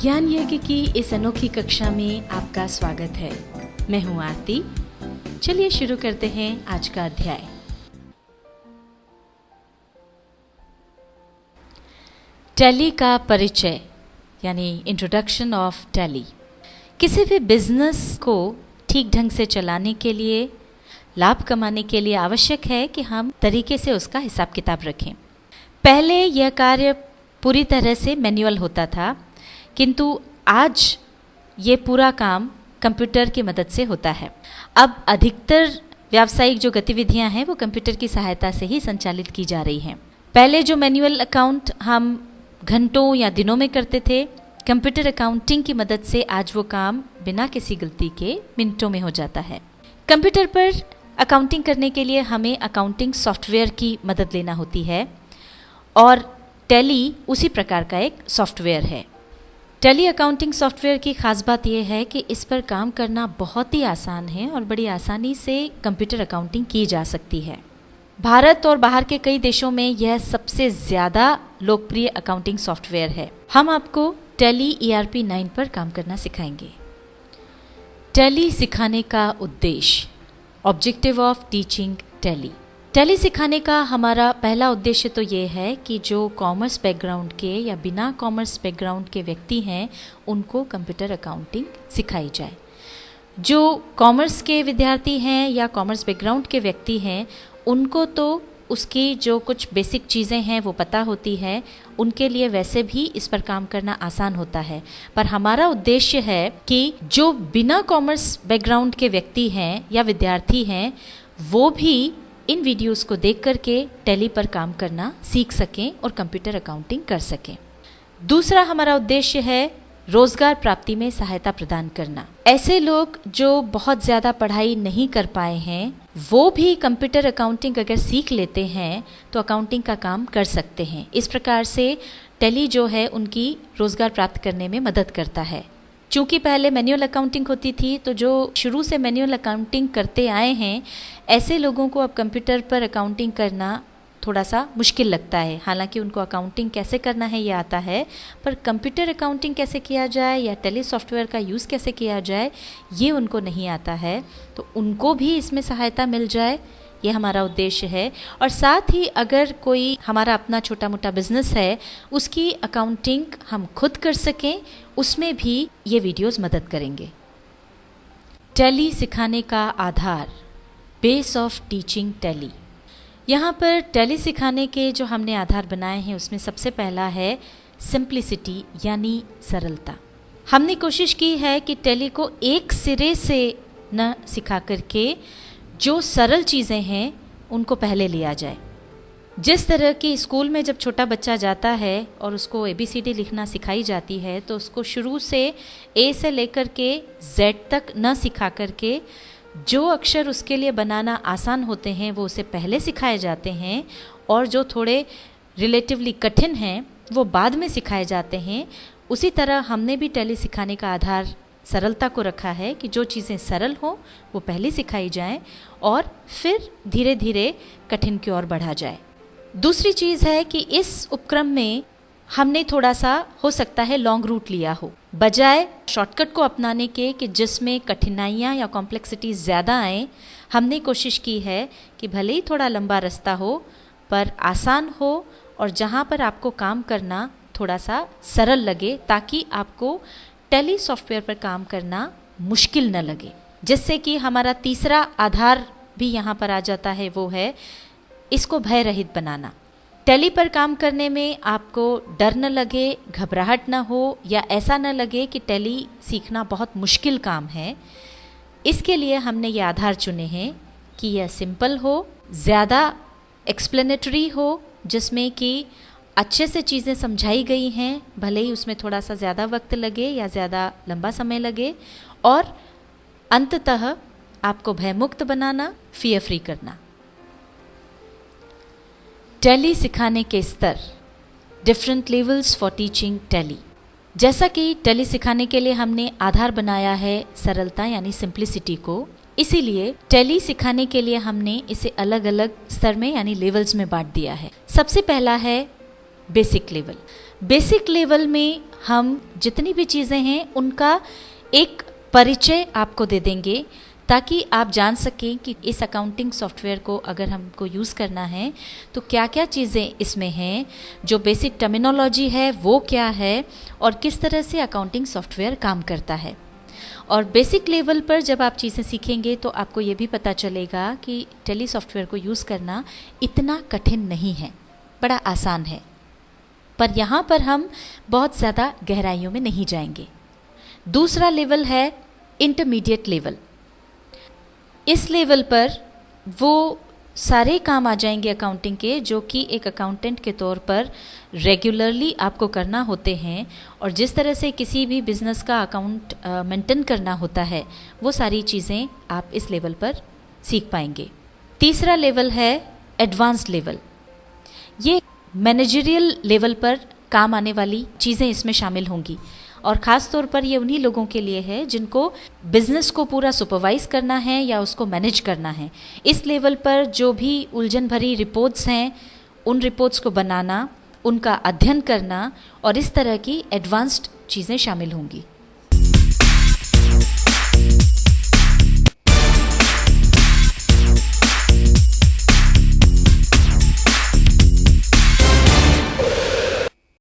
ज्ञान यज्ञ की इस अनोखी कक्षा में आपका स्वागत है। मैं हूं आरती। चलिए शुरू करते हैं आज का अध्याय। टैली का परिचय यानी इंट्रोडक्शन ऑफ टैली। किसी भी बिजनेस को ठीक ढंग से चलाने के लिए, लाभ कमाने के लिए आवश्यक है कि हम तरीके से उसका हिसाब किताब रखें। पहले यह कार्य पूरी तरह से मैन्युअल होता था, किंतु आज ये पूरा काम कंप्यूटर की मदद से होता है। अब अधिकतर व्यावसायिक जो गतिविधियां हैं वो कंप्यूटर की सहायता से ही संचालित की जा रही हैं। पहले जो मैनुअल अकाउंट हम घंटों या दिनों में करते थे, कंप्यूटर अकाउंटिंग की मदद से आज वो काम बिना किसी गलती के मिनटों में हो जाता है। कंप्यूटर पर अकाउंटिंग करने के लिए हमें अकाउंटिंग सॉफ्टवेयर की मदद लेना होती है और टैली उसी प्रकार का एक सॉफ्टवेयर है। टैली अकाउंटिंग सॉफ्टवेयर की खास बात यह है कि इस पर काम करना बहुत ही आसान है और बड़ी आसानी से कंप्यूटर अकाउंटिंग की जा सकती है। भारत और बाहर के कई देशों में यह सबसे ज़्यादा लोकप्रिय अकाउंटिंग सॉफ्टवेयर है। हम आपको टैली ERP 9 पर काम करना सिखाएंगे। टैली सिखाने का उद्देश्य, objective of teaching tally. Tally सिखाने का हमारा पहला उद्देश्य तो ये है कि जो कॉमर्स बैकग्राउंड के या बिना कॉमर्स बैकग्राउंड के व्यक्ति हैं उनको कंप्यूटर अकाउंटिंग सिखाई जाए। जो कॉमर्स के विद्यार्थी हैं या कॉमर्स बैकग्राउंड के व्यक्ति हैं उनको तो उसकी जो कुछ बेसिक चीज़ें हैं वो पता होती है, उनके लिए वैसे भी इस पर काम करना आसान होता है। पर हमारा उद्देश्य है कि जो बिना कॉमर्स बैकग्राउंड के व्यक्ति हैं या विद्यार्थी हैं वो भी इन वीडियोस को देख करके टैली पर काम करना सीख सकें और कंप्यूटर अकाउंटिंग कर सकें। दूसरा हमारा उद्देश्य है रोजगार प्राप्ति में सहायता प्रदान करना। ऐसे लोग जो बहुत ज़्यादा पढ़ाई नहीं कर पाए हैं वो भी कंप्यूटर अकाउंटिंग अगर सीख लेते हैं तो अकाउंटिंग का काम कर सकते हैं। इस प्रकार से टैली जो है उनकी रोजगार प्राप्त करने में मदद करता है। चूँकि पहले मैनुअल अकाउंटिंग होती थी तो जो शुरू से मैनुअल अकाउंटिंग करते आए हैं ऐसे लोगों को अब कंप्यूटर पर अकाउंटिंग करना थोड़ा सा मुश्किल लगता है। हालांकि उनको अकाउंटिंग कैसे करना है ये आता है, पर कंप्यूटर अकाउंटिंग कैसे किया जाए या टैली सॉफ्टवेयर का यूज़ कैसे किया जाए ये उनको नहीं आता है, तो उनको भी इसमें सहायता मिल जाए, ये हमारा उद्देश्य है। और साथ ही अगर कोई हमारा अपना छोटा मोटा बिजनेस है उसकी अकाउंटिंग हम खुद कर सकें, उसमें भी ये वीडियोस मदद करेंगे। टैली सिखाने का आधार, बेस ऑफ टीचिंग टैली। यहाँ पर टैली सिखाने के जो हमने आधार बनाए हैं उसमें सबसे पहला है सिंप्लिसिटी यानी सरलता। हमने कोशिश की है कि टैली को एक सिरे से न सिखा करके जो सरल चीज़ें हैं उनको पहले लिया जाए। जिस तरह की स्कूल में जब छोटा बच्चा जाता है और उसको ABCD लिखना सिखाई जाती है तो उसको शुरू से A से लेकर के Z तक न सिखा करके जो अक्षर उसके लिए बनाना आसान होते हैं वो उसे पहले सिखाए जाते हैं और जो थोड़े रिलेटिवली कठिन हैं वो बाद में सिखाए जाते हैं। उसी तरह हमने भी टैली सिखाने का आधार सरलता को रखा है कि जो चीज़ें सरल हो वो पहले सिखाई जाएं और फिर धीरे धीरे कठिन की ओर बढ़ा जाए। दूसरी चीज़ है कि इस उपक्रम में हमने थोड़ा सा हो सकता है लॉन्ग रूट लिया हो, बजाय शॉर्टकट को अपनाने के कि जिसमें कठिनाइयाँ या कॉम्प्लेक्सिटी ज़्यादा आए। हमने कोशिश की है कि भले ही थोड़ा लंबा रास्ता हो पर आसान हो और जहाँ पर आपको काम करना थोड़ा सा सरल लगे, ताकि आपको टैली सॉफ्टवेयर पर काम करना मुश्किल न लगे। जिससे कि हमारा तीसरा आधार भी यहाँ पर आ जाता है, वो है इसको भय रहित बनाना। टैली पर काम करने में आपको डर न लगे, घबराहट न हो या ऐसा न लगे कि टैली सीखना बहुत मुश्किल काम है। इसके लिए हमने ये आधार चुने हैं कि यह सिंपल हो, ज़्यादा एक्सप्लेनेटरी हो, जिसमें कि अच्छे से चीज़ें समझाई गई हैं, भले ही उसमें थोड़ा सा ज़्यादा वक्त लगे या ज़्यादा लंबा समय लगे, और अंततः आपको भयमुक्त बनाना, फियर फ्री करना। टैली सिखाने के स्तर, different levels for teaching tally. जैसा कि टैली सिखाने के लिए हमने आधार बनाया है सरलता यानी सिंप्लिसिटी को, इसीलिए टैली सिखाने के लिए हमने इसे अलग अलग स्तर में यानी लेवल्स में बांट दिया है। सबसे पहला है बेसिक लेवल। बेसिक लेवल में हम जितनी भी चीज़ें हैं उनका एक परिचय आपको दे देंगे, ताकि आप जान सकें कि इस अकाउंटिंग सॉफ्टवेयर को अगर हमको यूज़ करना है तो क्या क्या चीज़ें इसमें हैं, जो बेसिक टर्मिनोलॉजी है वो क्या है, और किस तरह से अकाउंटिंग सॉफ्टवेयर काम करता है। और बेसिक लेवल पर जब आप चीज़ें सीखेंगे तो आपको ये भी पता चलेगा कि टैली सॉफ्टवेयर को यूज़ करना इतना कठिन नहीं है, बड़ा आसान है। पर यहाँ पर हम बहुत ज़्यादा गहराइयों में नहीं जाएंगे। दूसरा लेवल है इंटरमीडिएट लेवल। इस लेवल पर वो सारे काम आ जाएंगे अकाउंटिंग के, जो कि एक अकाउंटेंट के तौर पर रेगुलरली आपको करना होते हैं, और जिस तरह से किसी भी बिज़नेस का अकाउंट मेंटेन करना होता है वो सारी चीज़ें आप इस लेवल पर सीख पाएंगे। तीसरा लेवल है एडवांस्ड लेवल। ये मैनेजरियल लेवल पर काम आने वाली चीज़ें इसमें शामिल होंगी, और ख़ास तौर पर ये उन्हीं लोगों के लिए है जिनको बिज़नेस को पूरा सुपरवाइज़ करना है या उसको मैनेज करना है। इस लेवल पर जो भी उलझन भरी रिपोर्ट्स हैं उन रिपोर्ट्स को बनाना, उनका अध्ययन करना और इस तरह की एडवांस्ड चीज़ें शामिल होंगी।